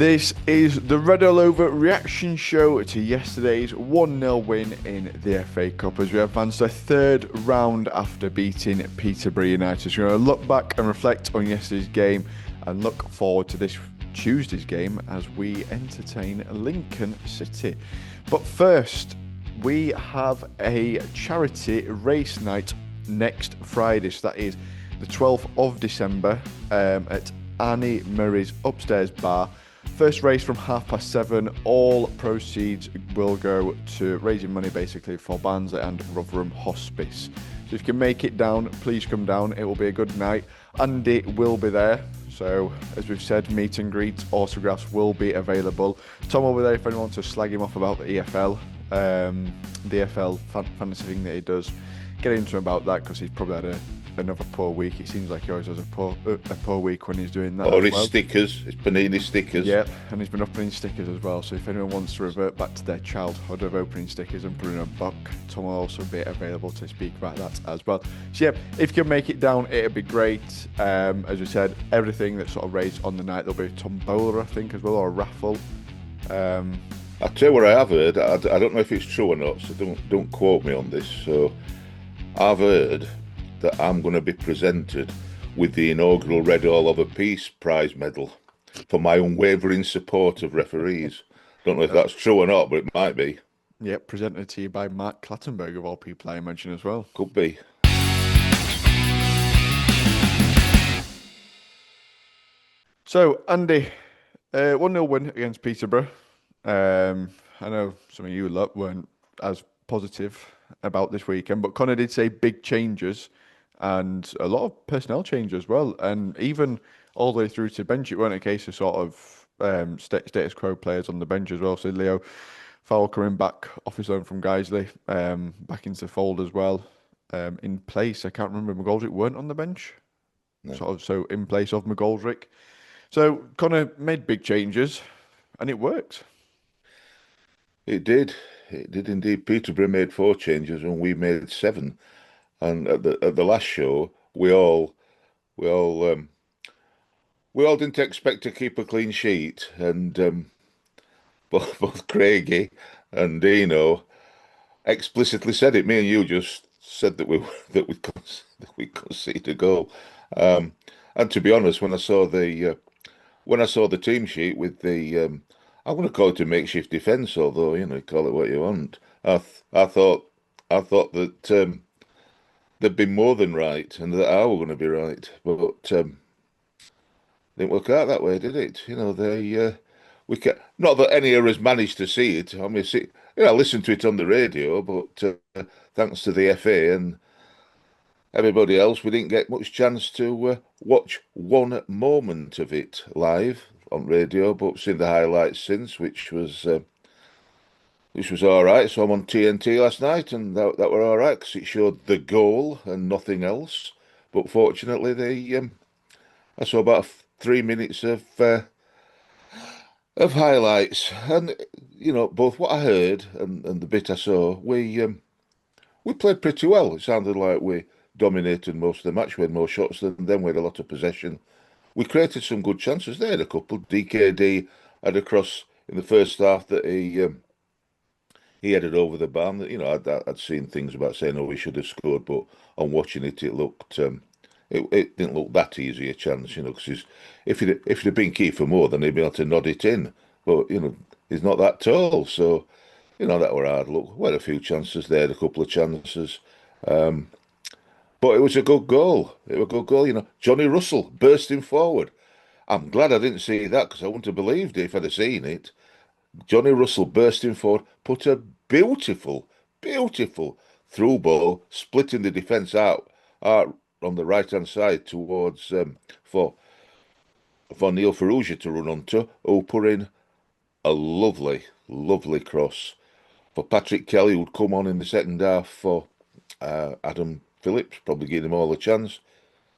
This is the Red All Over reaction show to yesterday's 1-0 win in the FA Cup as we advance to the third round after beating Peterborough United. So we're going to look back and reflect on yesterday's game and look forward to this Tuesday's game as we entertain Lincoln City. But first, we have a charity race night next Friday. So that is the 12th of December at Annie Murray's Upstairs Bar. First race from 7:30. All proceeds will go to raising money basically for Barnsley and Rotherham Hospice. So if you can make it down, please come down. It will be a good night. Andy will be there. So as we've said, meet and greets, autographs will be available. Tom will be there if anyone wants to slag him off about the EFL. The EFL fantasy thing that he does. Get into him about that because he's probably had another poor week. It seems like he always has a poor week when he's doing that. Or his stickers, his Panini stickers. Yeah, and he's been opening stickers as well. So if anyone wants to revert back to their childhood of opening stickers and putting a book, Tom will also be available to speak about that as well. So yeah, if you can make it down, it'd be great. As we said, everything that's sort of raised on the night, there'll be a tombola, I think, as well, or a raffle. I'll tell you what I have heard. I don't know if it's true or not, so don't quote me on this. So I've heard that I'm going to be presented with the inaugural Red All Over Peace Prize medal for my unwavering support of referees. Don't know if that's true or not, but it might be. Yeah, presented to you by Mark Clattenburg, of all people, I imagine, as well. Could be. So, Andy, 1-0 win against Peterborough. I know some of you lot weren't as positive about this weekend, but Connor did say big changes and a lot of personnel change as well, and even all the way through to bench. It weren't a case of sort of status quo players on the bench as well. So Leo Fowler coming back off his own from Ardsley, back into the fold as well. In place, I can't remember, McGoldrick weren't on the bench, No. so in place of McGoldrick. So Connor made big changes, and it worked. It did. It did indeed. Peterborough made 4 changes and we made 7. And at the last show, we all didn't expect to keep a clean sheet, and both Craigie and Dino explicitly said it. Me and you just said that we conceded a goal. And to be honest, when I saw the team sheet with the I'm going to call it a makeshift defence, although call it what you want. I thought that they'd been more than right, and that I were going to be right, but didn't work out that way, did it? Not that any of us managed to see it. I mean, I listened to it on the radio, but thanks to the FA and everybody else, we didn't get much chance to watch one moment of it live on radio, but seen the highlights since, which was all right. So I'm on TNT last night, and that were all right because it showed the goal and nothing else. But fortunately, I saw about 3 minutes of highlights, and both what I heard and the bit I saw, we played pretty well. It sounded like we dominated most of the match. We had more shots than them. We had a lot of possession. We created some good chances. They had a couple. DKD had a cross in the first half that he headed over the bar. I'd seen things about saying, "Oh, we should have scored," but on watching it, it looked it didn't look that easy a chance. Because if he'd been key for more, then he'd be able to nod it in. But he's not that tall, so that were hard. Look, we had a few chances. They had a couple of chances. But it was a good goal. It was a good goal. Johnny Russell bursting forward. I'm glad I didn't see that because I wouldn't have believed it if I'd have seen it. Johnny Russell bursting forward, put a beautiful through ball, splitting the defence out on the right-hand side towards for Neil Ferrugia to run onto, who put in a lovely cross for Patrick Kelly, who'd come on in the second half for Adam Phillips, probably giving him all a chance.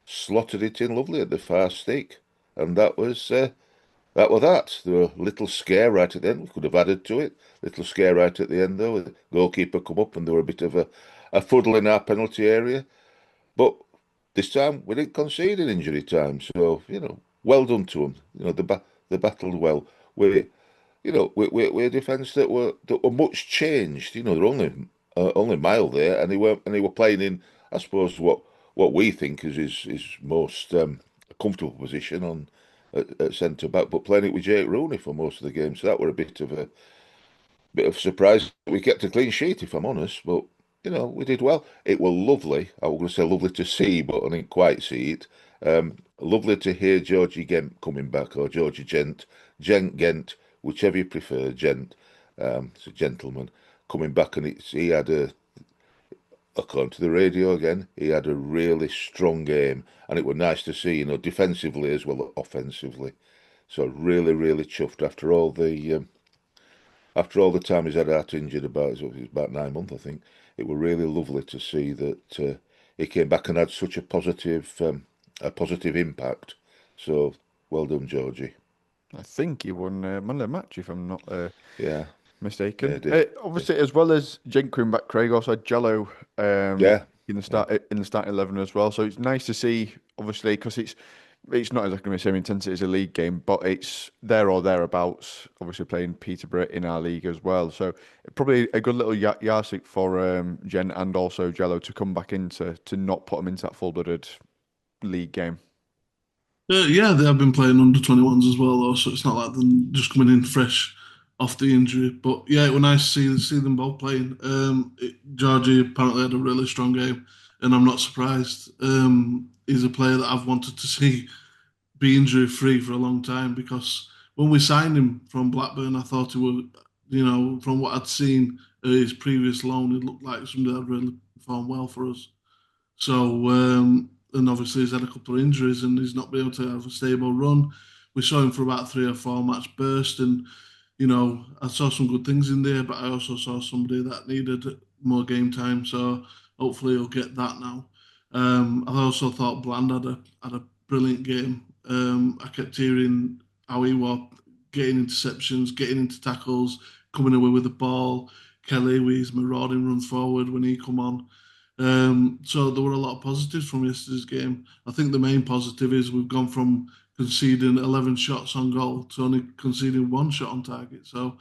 Slotted it in lovely at the far stick, and that was that. There were a little scare right at the end. We could have added to it. Little scare right at the end though. The goalkeeper come up and there were a bit of a fuddle in our penalty area. But this time we didn't concede in injury time. So, well done to them. They battled well. We, we a defence that were much changed. They're only mile there, and they were playing in, I suppose, what we think is his most comfortable position at centre back, but playing it with Jake Rooney for most of the game. So that were a bit of surprise. We kept a clean sheet, if I'm honest, but we did well. It was lovely. I was going to say lovely to see, but I didn't quite see it. Lovely to hear Georgie Gent coming back, or Georgie Gent, whichever you prefer, Gent. It's a gentleman coming back, and he had according to the radio again, he had a really strong game, and it was nice to see, defensively as well as offensively. So really, really chuffed after all the time he's had out injured, it was about 9 months, I think. It was really lovely to see that he came back and had such a positive impact. So well done, Georgie. I think he won man of the match, if I'm not Yeah, yeah, mistaken. he did. Obviously, as well as Jen coming back, Craig also had Jello Yeah, in the yeah. starting 11 as well. So it's nice to see, obviously, because it's not exactly the same intensity as a league game, but it's there or thereabouts. Obviously, playing Peterborough in our league as well, so probably a good little yardstick for Jen and also Jello to come back to not put them into that full-blooded league game. Yeah, they have been playing under 21s as well, though, so it's not like them just coming in fresh off the injury. But yeah, it was nice to see them both playing. Georgie apparently had a really strong game, and I'm not surprised. He's a player that I've wanted to see be injury free for a long time because when we signed him from Blackburn, I thought he would, from what I'd seen his previous loan, it looked like somebody that really performed well for us. So, and obviously he's had a couple of injuries and he's not been able to have a stable run. We saw him for about 3 or 4 match burst, and I saw some good things in there, but I also saw somebody that needed more game time. So hopefully he'll get that now. I also thought Bland had a brilliant game. I kept hearing how he was getting interceptions, getting into tackles, coming away with the ball. Kelly with his marauding runs forward when he come on. So there were a lot of positives from yesterday's game. I think the main positive is we've gone from conceding 11 shots on goal to only conceding 1 shot on target. So,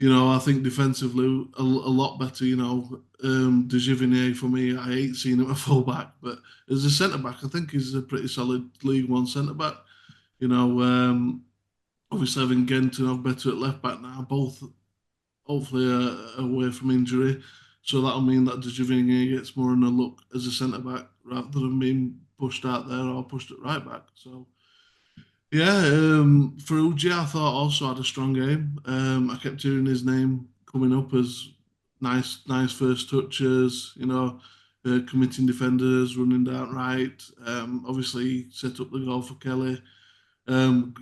I think defensively a lot better. De Givinier for me, I hate seeing him a full back, but as a centre back, I think he's a pretty solid League One centre back. You know, obviously having Gent and better at left back now, both hopefully away from injury. So that'll mean that De Givinier gets more in a look as a centre back rather than being pushed out there or pushed at right back. So yeah, Ferrugia I thought also had a strong game. I kept hearing his name coming up as nice first touches. Committing defenders, running down right. Obviously set up the goal for Kelly. Um,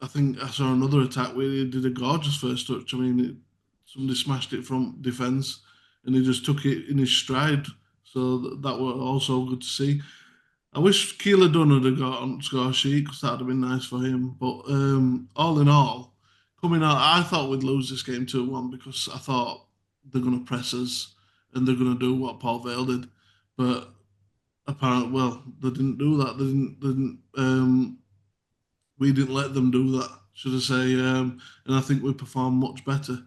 I think I saw another attack where he did a gorgeous first touch. I mean, somebody smashed it from defence and he just took it in his stride. So that was also good to see. I wish Keeler Dunn had got on score sheet because that'd have been nice for him. But all in all, coming out, I thought we'd lose this game 2-1 because I thought they're going to press us and they're going to do what Paul Vale did. But apparently, well, they didn't do that. We didn't let them do that, should I say? And I think we performed much better.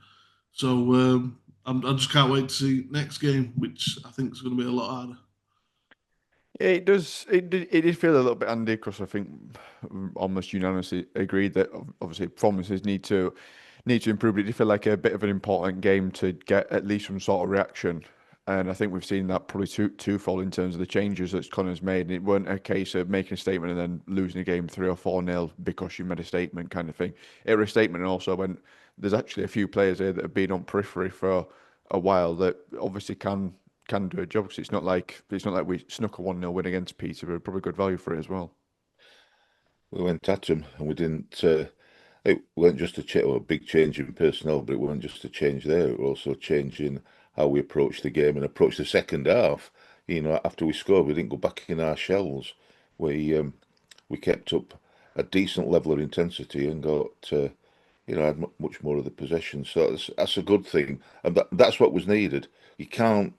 So I just can't wait to see next game, which I think is going to be a lot harder. It does. It did feel a little bit handy because I think almost unanimously agreed that obviously performances need to improve. But it did feel like a bit of an important game to get at least some sort of reaction, and I think we've seen that probably twofold in terms of the changes that Connor's made. It weren't a case of making a statement and then losing a game 3 or 4 nil because you made a statement kind of thing. It was a statement, and also when there's actually a few players here that have been on periphery for a while that obviously can do a job because it's not like we snuck a 1-0 win against Peterborough. Probably good value for it as well. We went at them and we didn't. It weren't just a big change in personnel, but it weren't just a change there. It was also a change in how we approached the game and approached the second half. After we scored, we didn't go back in our shells. We kept up a decent level of intensity and had much more of the possession. So that's a good thing, and that's what was needed. You can't.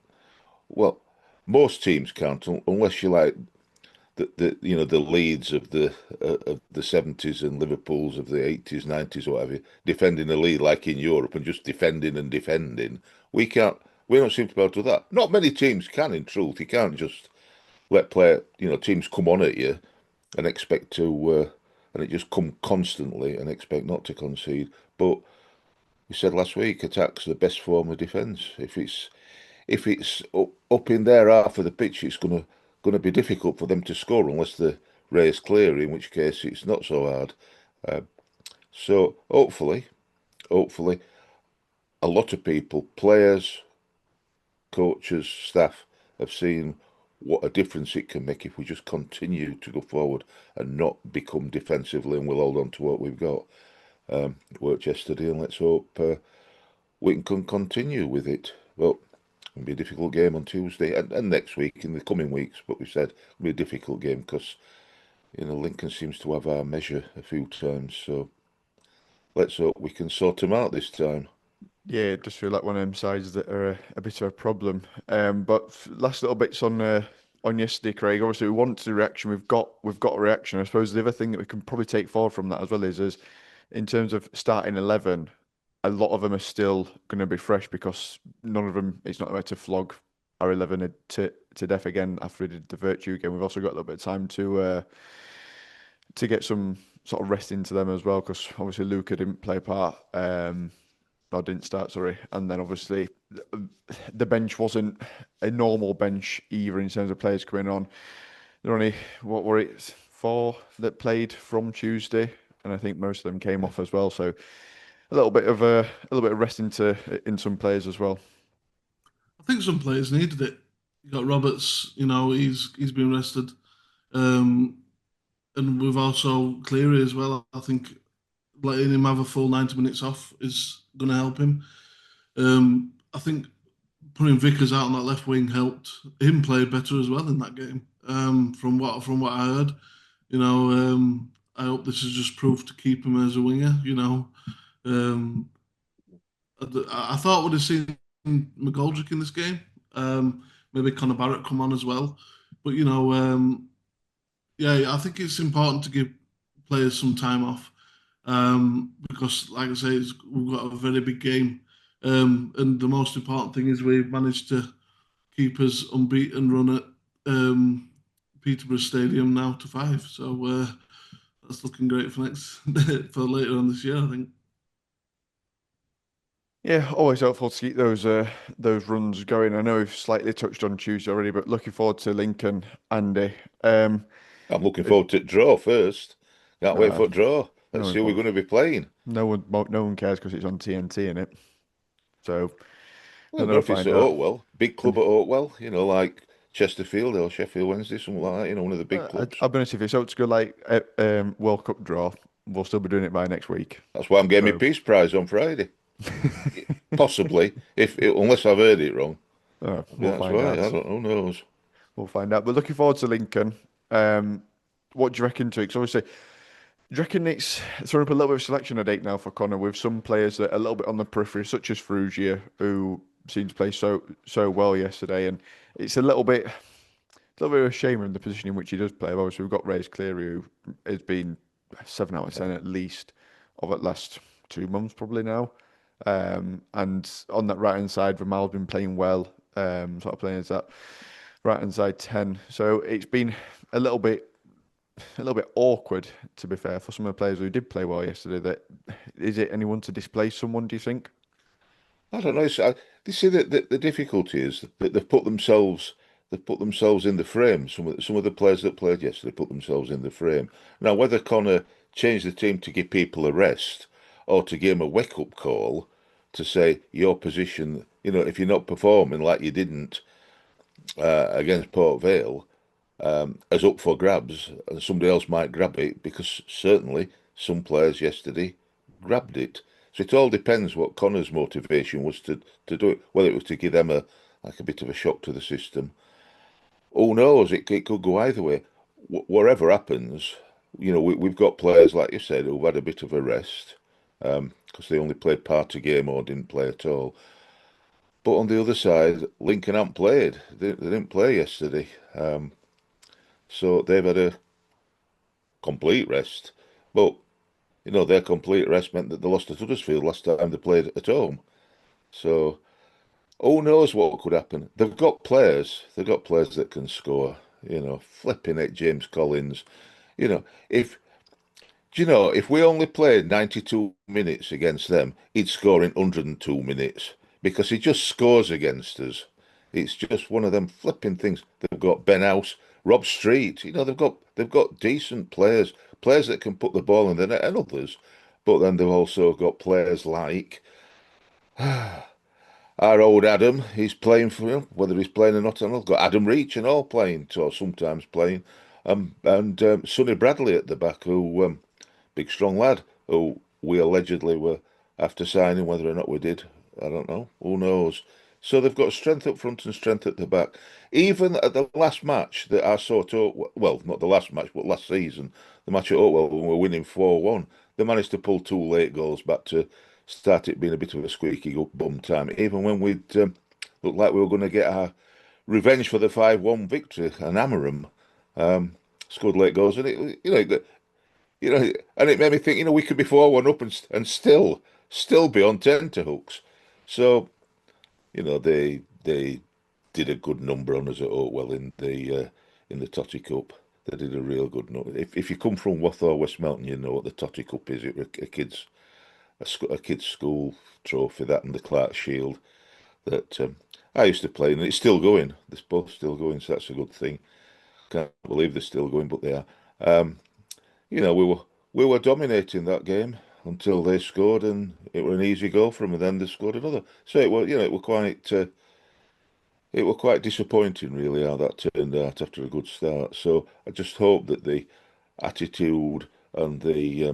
Well, most teams can't unless you like the Leeds of the 70s and Liverpools of the 80s, 90s, or whatever, defending the lead like in Europe and just defending and defending. We can't. We don't seem to be able to do that. Not many teams can, in truth. You can't just teams come on at you and expect to, and it just come constantly and expect not to concede. But we said last week, attack's the best form of defence. If it's up in their half of the pitch, it's gonna be difficult for them to score unless the race clear, in which case it's not so hard. Uh, so hopefully, a lot of people, players, coaches, staff, have seen what a difference it can make if we just continue to go forward and not become defensively, and we'll hold on to what we've got. It worked yesterday, and let's hope we can continue with it. Well, it'll be a difficult game on Tuesday and next week, in the coming weeks, but we said it'll be a difficult game because Lincoln seems to have our measure a few times, so let's hope we can sort them out this time. Yeah, it does feel like one of them sides that are a bit of a problem. But last little bits on yesterday, Craig. Obviously, we want the reaction. We've got a reaction. I suppose the other thing that we can probably take forward from that as well is in terms of starting 11, a lot of them are still going to be fresh because none of them. It's not about to flog our 11 to death again after we did the Virtue game. We've also got a little bit of time to get some sort of rest into them as well because obviously Luca didn't play a part. I didn't start, sorry. And then obviously the bench wasn't a normal bench either in terms of players coming on. There were only, what were it, four that played from Tuesday, and I think most of them came off as well. So a little bit of rest in some players as well. I think some players needed it. You got Roberts, he's been rested, um, and we've also Cleary as well. I think letting him have a full 90 minutes off is going to help him. I think putting Vickers out on that left wing helped him play better as well in that game. From what I heard, I hope this is just proof to keep him as a winger. Um, I thought would have seen McGoldrick in this game. Maybe Conor Barrett come on as well, but yeah, I think it's important to give players some time off because, like I say, we've got a very big game, and the most important thing is we've managed to keep us unbeaten run at Peterborough Stadium now to 5. So that's looking great for next for later on this year, I think. Yeah, always helpful to keep those runs going. I know we've slightly touched on Tuesday already, but looking forward to Lincoln, Andy. I'm looking forward to draw first. Can't wait Uh, for a draw. no Let's one, see who we're going to be playing. no one cares because it's on TNT in it. So Well, they'll not never if it's find at out. Oakwell, big club at Oakwell, like Chesterfield or Sheffield Wednesday, something like that, one of the big clubs. I'll be honest, if it's out to go like World Cup draw, we'll still be doing it by next week. That's why I'm getting my So Peace Prize on Friday. Possibly, unless I've heard it wrong. we'll Yeah, that's find right. out. I don't. Who knows? We'll find out. But looking forward to Lincoln. What do you reckon to it? 'Cause obviously, do you reckon it's throwing up a little bit of selection at 8 now for Connor with some players that are a little bit on the periphery, such as Frugia, who seemed to play so well yesterday, and it's a little bit of a shame in the position in which he does play. Obviously, we've got Ray's Cleary, who has been 7 out of 10 at least of the last 2 months, probably now. And on that right hand side, Ramal's been playing well, sort of playing as that right hand side 10. So it's been a little bit awkward, to be fair, for some of the players who did play well yesterday. That is it anyone to displace someone? Do you think? I don't know. You see, the difficulty is that they've put themselves in the frame. Some of the players that played yesterday put themselves in the frame. Now, whether Connor changed the team to give people a rest or to give them a wake-up call to say your position, if you're not performing like you didn't against Port Vale, as up for grabs, and somebody else might grab it because certainly some players yesterday grabbed it. So it all depends what Connor's motivation was to do it, whether it was to give them a bit of a shock to the system. Who knows? It could go either way. Whatever happens, we've got players like you said who've had a bit of a rest because they only played part of game or didn't play at all. But on the other side, Lincoln haven't played. They didn't play yesterday. So they've had a complete rest. But, their complete rest meant that they lost at Huddersfield last time they played at home. So who knows what could happen? They've got players. They've got players that can score. Flipping it, James Collins. You know, if if we only played 92 minutes against them, he'd score in 102 minutes because he just scores against us. It's just one of them flipping things. They've got Ben House, Rob Street. They've got decent players, players that can put the ball in the net and others. But then they've also got players like our old Adam. He's playing for him, whether he's playing or not. I've got Adam Reach and all playing, or sometimes playing, and Sonny Bradley at the back, who big strong lad who we allegedly were after signing. Whether or not we did, I don't know. Who knows? So they've got strength up front and strength at the back. Even at the last match that I saw at Oakwell, well, not the last match, but last season, the match at Oakwell when we were winning 4-1, they managed to pull two late goals back to start it being a bit of a squeaky bum time. Even when we'd looked like we were going to get our revenge for the 5-1 victory and hammer 'em, scored late goals, and and it made me think, we could be 4-1 up and still be on tenterhooks. So, they did a good number on us at Oakwell in the Totty Cup. They did a real good number. If you come from Wath or West Melton, you know what the Totty Cup is. A kid's school trophy, that and the Clark Shield that I used to play, and it's still going. They're both still going, so that's a good thing. Can't believe they're still going, but they are. Um, we were dominating that game until they scored, and it was an easy goal for them, and then they scored another. So it were quite disappointing, really, how that turned out after a good start. So I just hope that the attitude and the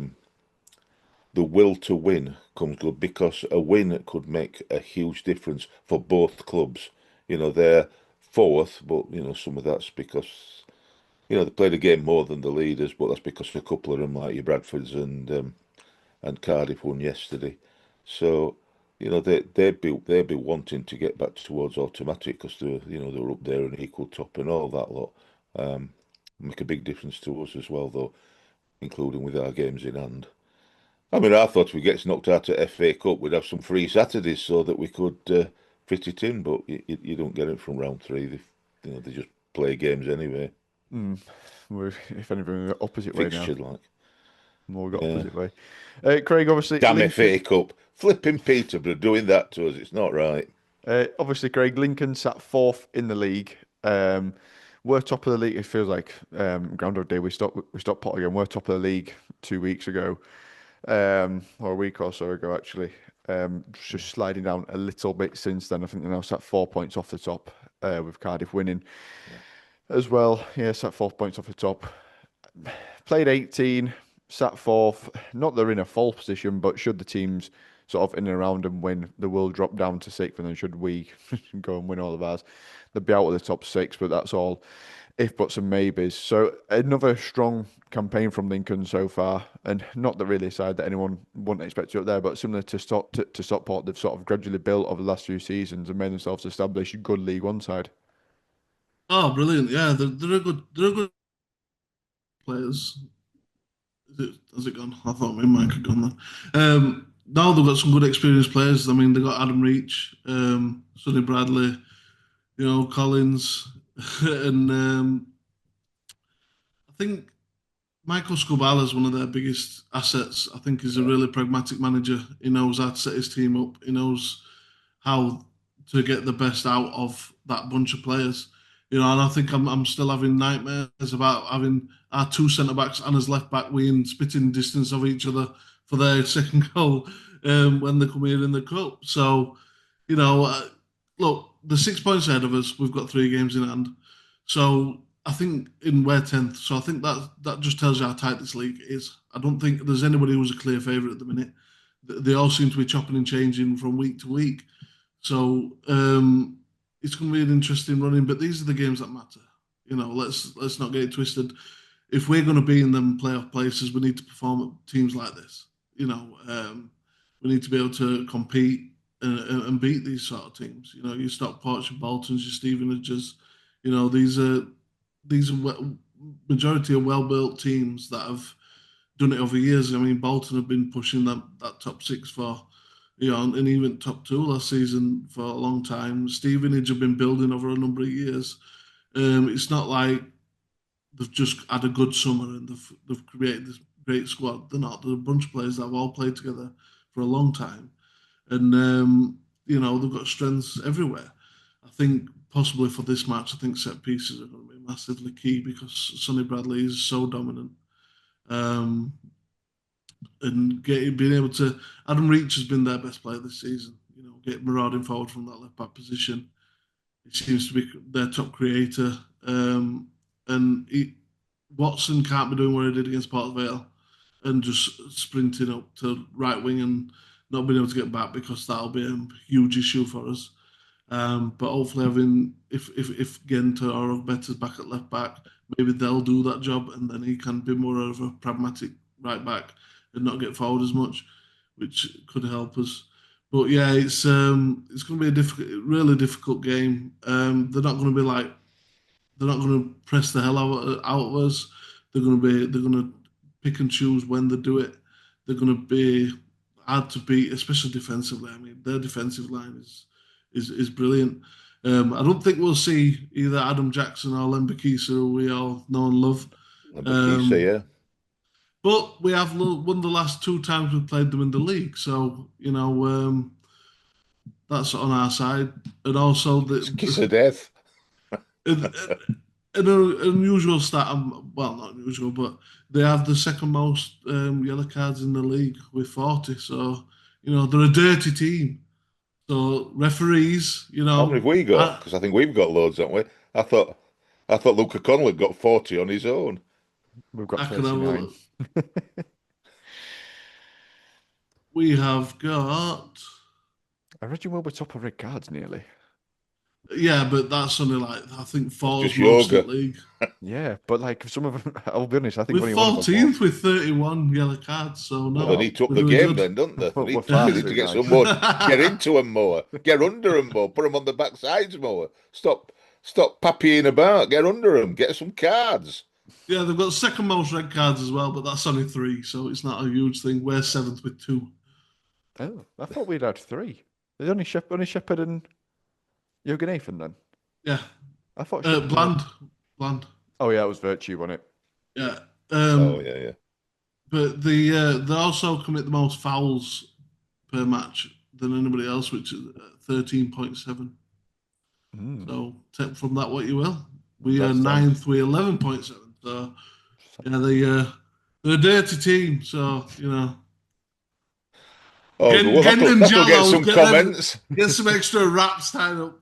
will to win comes good, because a win could make a huge difference for both clubs. They're fourth, but some of that's because they played a game more than the leaders, but that's because a couple of them, like your Bradfords and Cardiff, won yesterday. So they'd be wanting to get back towards automatic because they're up there and equal top and all that lot. Make a big difference to us as well, though, including with our games in hand. I mean, I thought if we get knocked out at FA Cup, we'd have some free Saturdays so that we could fit it in, but you don't get it from round three. They just play games anyway. Mm. If anything, the opposite way now. Fixture like. More got Yeah. opposite way. Craig, obviously, Damn Lincoln. FA Cup. Flipping Peterborough doing that to us. It's not right. Obviously, Craig, Lincoln sat fourth in the league. We're top of the league. It feels like Groundhog Day. We stopped pot again. We're top of the league 2 weeks ago, or a week or so ago, actually. Just sliding down a little bit since then. I think they're now sat 4 points off the top, with Cardiff winning as well. Yeah, sat 4 points off the top. Played 18, sat fourth. Not they're in a fall position, but should the teams sort of in and around them win, they will drop down to sixth, and then should we go and win all of ours, they'll be out of the top six. But that's all if buts and maybes. So another strong campaign from Lincoln so far, and not the really side that anyone wouldn't expect to up there, but similar to Stockport, they've sort of gradually built over the last few seasons and made themselves establish a good League One side. Oh, brilliant! Yeah, they're a good players. Has it gone? I thought my mic had gone there. Now they've got some good experienced players. I mean, they got Adam Reach, Sonny Bradley, Collins, and I think Michael Scobala is one of their biggest assets. I think he's a Yeah. really pragmatic manager. He knows how to set his team up. He knows how to get the best out of that bunch of players. And I think I'm still having nightmares about having our two centre backs and his left back within spitting distance of each other for their second goal when they come here in the cup. So, you know, uh, look, the 6 points ahead of us. We've got 3 games in hand. So I think we're 10th. So I think that just tells you how tight this league is. I don't think there's anybody who's a clear favourite at the minute. They all seem to be chopping and changing from week to week. So it's going to be an interesting running, but these are the games that matter. Let's not get it twisted. If we're going to be in them playoff places, we need to perform at teams like this. We need to be able to compete and beat these sort of teams. Your Stockports, your Boltons, your Stevenages. These are majority of well-built teams that have done it over years. I mean, Bolton have been pushing that top six for, and even top two last season for a long time. Stevenage have been building over a number of years. It's not like they've just had a good summer and they've created this great squad. They're not. There's a bunch of players that have all played together for a long time, and they've got strengths everywhere. I think possibly for this match, I think set pieces are going to be massively key because Sonny Bradley is so dominant. Um, and being able to, Adam Reach has been their best player this season. Get marauding forward from that left back position. He seems to be their top creator. And Watson can't be doing what he did against Port Vale and just sprinting up to right wing and not being able to get back, because that'll be a huge issue for us. But hopefully, if Genta or Better's back at left back, maybe they'll do that job, and then he can be more of a pragmatic right back and not get forward as much, which could help us. But yeah, it's going to be a really difficult game. They're not going to press the hell out of us. They're going to pick and choose when they do it. They're going to be hard to beat, especially defensively. I mean, their defensive line is brilliant. I don't think we'll see either Adam Jackson or Lembakisa, who we all know and love. Lembakisa, yeah. But we have won the last two times we've played them in the league, so that's on our side. And also It's a kiss of death. an unusual stat. Well, not unusual, but they have the second most yellow cards in the league with 40. So they're a dirty team. So referees, How many have we got? Because I think we've got loads, haven't we? I thought Luca Connell had got 40 on his own. We've got 39. We have got. I read you were top of red cards nearly. Yeah, but that's only I think four's most in the league. Yeah, but some of them, I'll be honest, I think we're only 14th with 31 yellow cards, so no. Well, they need to up the game good. then, don't they? Well, They need to get nice. some more, get into them more, get under them more, put them on the back sides more. Stop pappying about, get under them, get some cards. Yeah, they've got second most red cards as well, but that's only 3, so it's not a huge thing. We're 7th with 2. Oh, I thought we'd had 3. There's only Shepherd and Jürgen Nathan then. Yeah. I thought Bland. Oh yeah, it was Virtue, wasn't it? Yeah. Yeah. But they also commit the most fouls per match than anybody else, which is 13.7. So take from that what you will. We are 9th with 11.7. So yeah, they're a dirty team. So that'll get some comments. Get some extra raps tied up.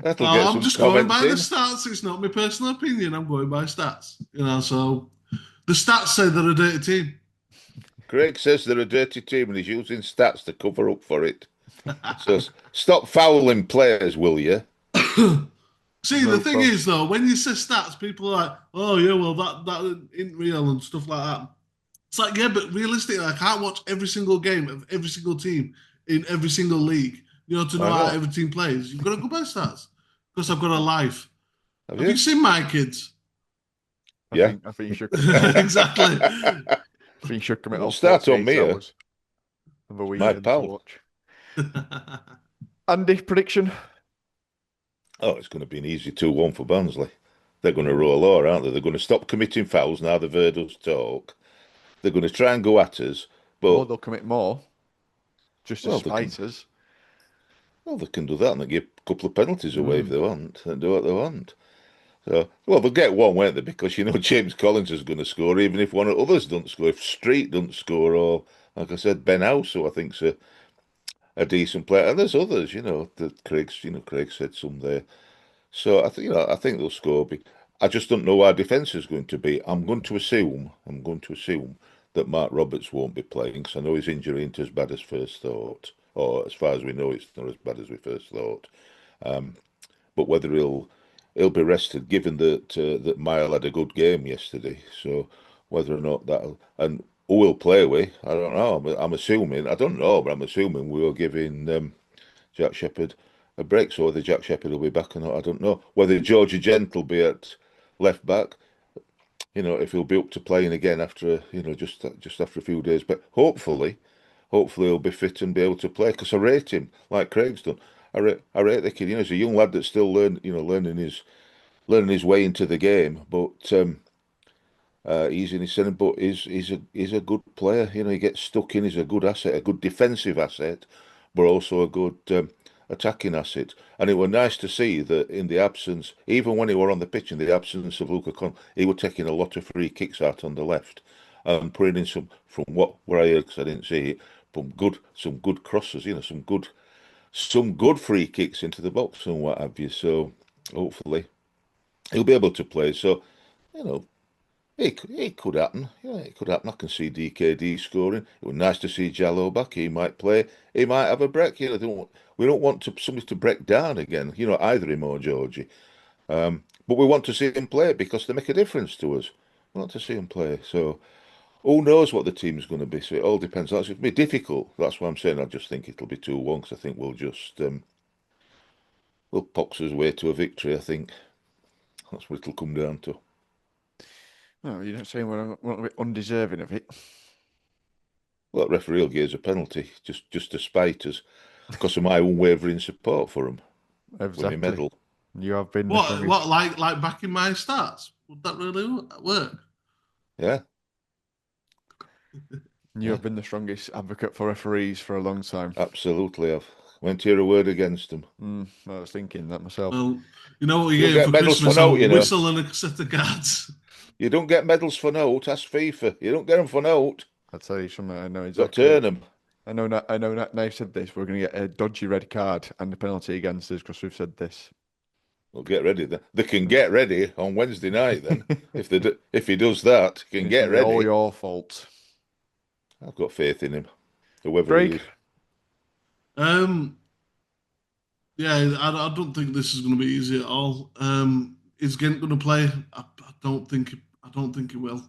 I'm just going by the stats. It's not my personal opinion. I'm going by stats. So the stats say they're a dirty team. Craig says they're a dirty team, and he's using stats to cover up for it. So stop fouling players, will you? See, the thing is, though, when you say stats, people are like, "Oh yeah, well that isn't real" and stuff like that. It's like, yeah, but realistically, I can't watch every single game of every single team in every single league. To know how every team plays, you've got to go by stats because I've got a life. Have you seen my kids? I think you should. Exactly. I think you should commit all start on me. My pal. Andy, prediction? Oh, it's going to be an easy 2-1 for Barnsley. They're going to roll over, aren't they? They're going to stop committing fouls now they've heard us talk. They're going to try and go at us, but they'll commit more. Just to spite us. Well, they can do that and they give a couple of penalties away if they want and do what they want. So, they'll get one, won't they? Because, James Collins is going to score, even if one of the others don't score. If Street don't score, or, like I said, Ben House, who I think's a decent player. And there's others, that Craig said some there. So, I think they'll score. I just don't know our defence is going to be. I'm going to assume that Mark Roberts won't be playing, because I know his injury ain't as bad as first thought. Or as far as we know, it's not as bad as we first thought. But whether he'll be rested, given that Mile had a good game yesterday, so whether or not that'll, and who will play with, I don't know. I'm assuming, I don't know, but I'm assuming we were giving Jack Shepherd a break. So whether Jack Shepherd will be back or not, I don't know. Whether Georgie Gent will be at left back, if he'll be up to playing again after, just after a few days. But hopefully he'll be fit and be able to play because I rate him like Craig's done. I rate the kid. He's a young lad that's still learning his way into the game, but he's in his center. But he's a good player. He gets stuck in. He's a good asset, a good defensive asset, but also a good attacking asset. And it was nice to see that in the absence, even when he were on the pitch, in the absence of Luca Con, he was taking a lot of free kicks out on the left and putting in some, from where I heard, because I didn't see it, some good crosses. Some good free kicks into the box and what have you. So hopefully he'll be able to play. So you know. It could happen. Yeah, it could happen. I can see DKD scoring. It was nice to see Jallo back. He might play. He might have a break. We don't want somebody to break down again. Either him or Georgie. But we want to see him play because they make a difference to us. We want to see him play. So who knows what the team's going to be? So it all depends. It'll be difficult. That's why I'm saying I just think it'll be 2-1 because I think we'll box us way to a victory. I think that's what it'll come down to. No, you're not saying we're a bit undeserving of it. Well, that referee will give us a penalty just to spite us because of my unwavering support for him. Exactly. With my medal. You have been what like back in my stats? Would that really work? Yeah. You have been the strongest advocate for referees for a long time. Absolutely, I've went to hear a word against them. I was thinking that myself. Well, you know what you You'll get get for medals Christmas? for note, A whistle and a set of cards. You don't get medals for note. Ask FIFA. You don't get them for note. I'll tell you something. I know Got exactly. to earn them. I know. Now you've said this, we're going to get a dodgy red card and a penalty against us because we've said this. Well, get ready then. They can get ready on Wednesday night then. If he does that, he can get ready. All your fault. I've got faith in him. Whoever he is. Yeah, I don't think this is going to be easy at all. Is Gent going to play? I don't think he will.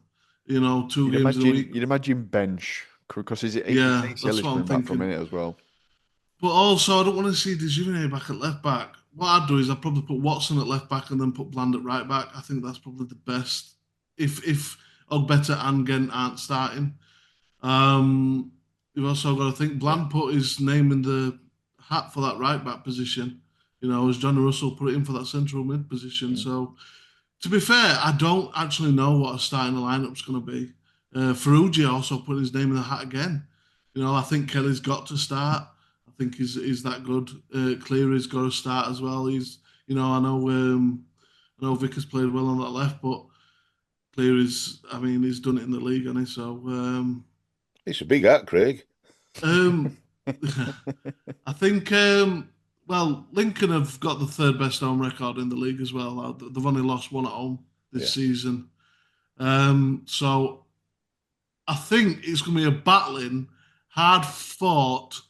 2 games a week. You'd imagine bench because he's Yeah, that's what I'm back for a thinking. minute as well. But also, I don't want to see Desjardins back at left back. What I'd do is I'd probably put Watson at left back and then put Bland at right back. I think that's probably the best. If Ogbeta and Gent aren't starting, you've also got to think Bland put his name in the hat for that right back position. As Johnny Russell put it in for that central mid position. So, to be fair, I don't actually know what a starting lineup's going to be. Ferrugia also put his name in the hat again. I think Kelly's got to start. I think he's that good. Cleary's got to start as well. I know Vic has played well on that left, but Cleary's, he's done it in the league, hasn't he? So it's a big hat, Craig. I think Lincoln have got the third best home record in the league as well. They've only lost one at home this season. So I think it's going to be a battling, hard fought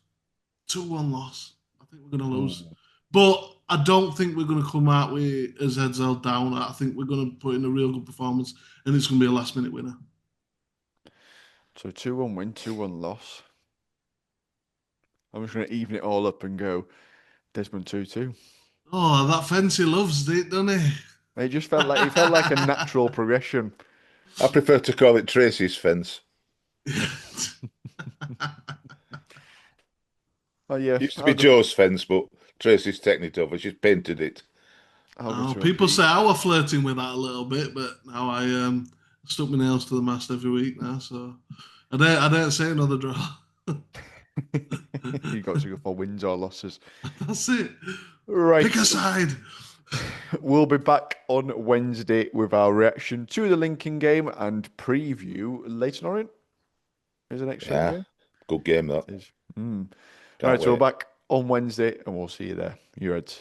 2-1 loss. I think we're going to lose. But I don't think we're going to come out with as heads held down. I think we're going to put in a real good performance and it's going to be a last minute winner. So 2-1 win, 2-1 loss. I'm just going to even it all up and go Desmond 2-2. Oh, that fence he loves it, doesn't he? It just felt like a natural progression. I prefer to call it Tracy's fence. Oh yeah, It used to be Joe's fence, but Tracy's taken it over. She's painted it. People say I was flirting with that a little bit, but now I stuck my nails to the mast every week now, so I don't say another draw. You got to go for wins or losses. That's it. Right. Pick a side. We'll be back on Wednesday with our reaction to the Lincoln game and preview Leyton Orient. Is the next game? Good game that. Right, so we're back on Wednesday and we'll see you there. You Reds.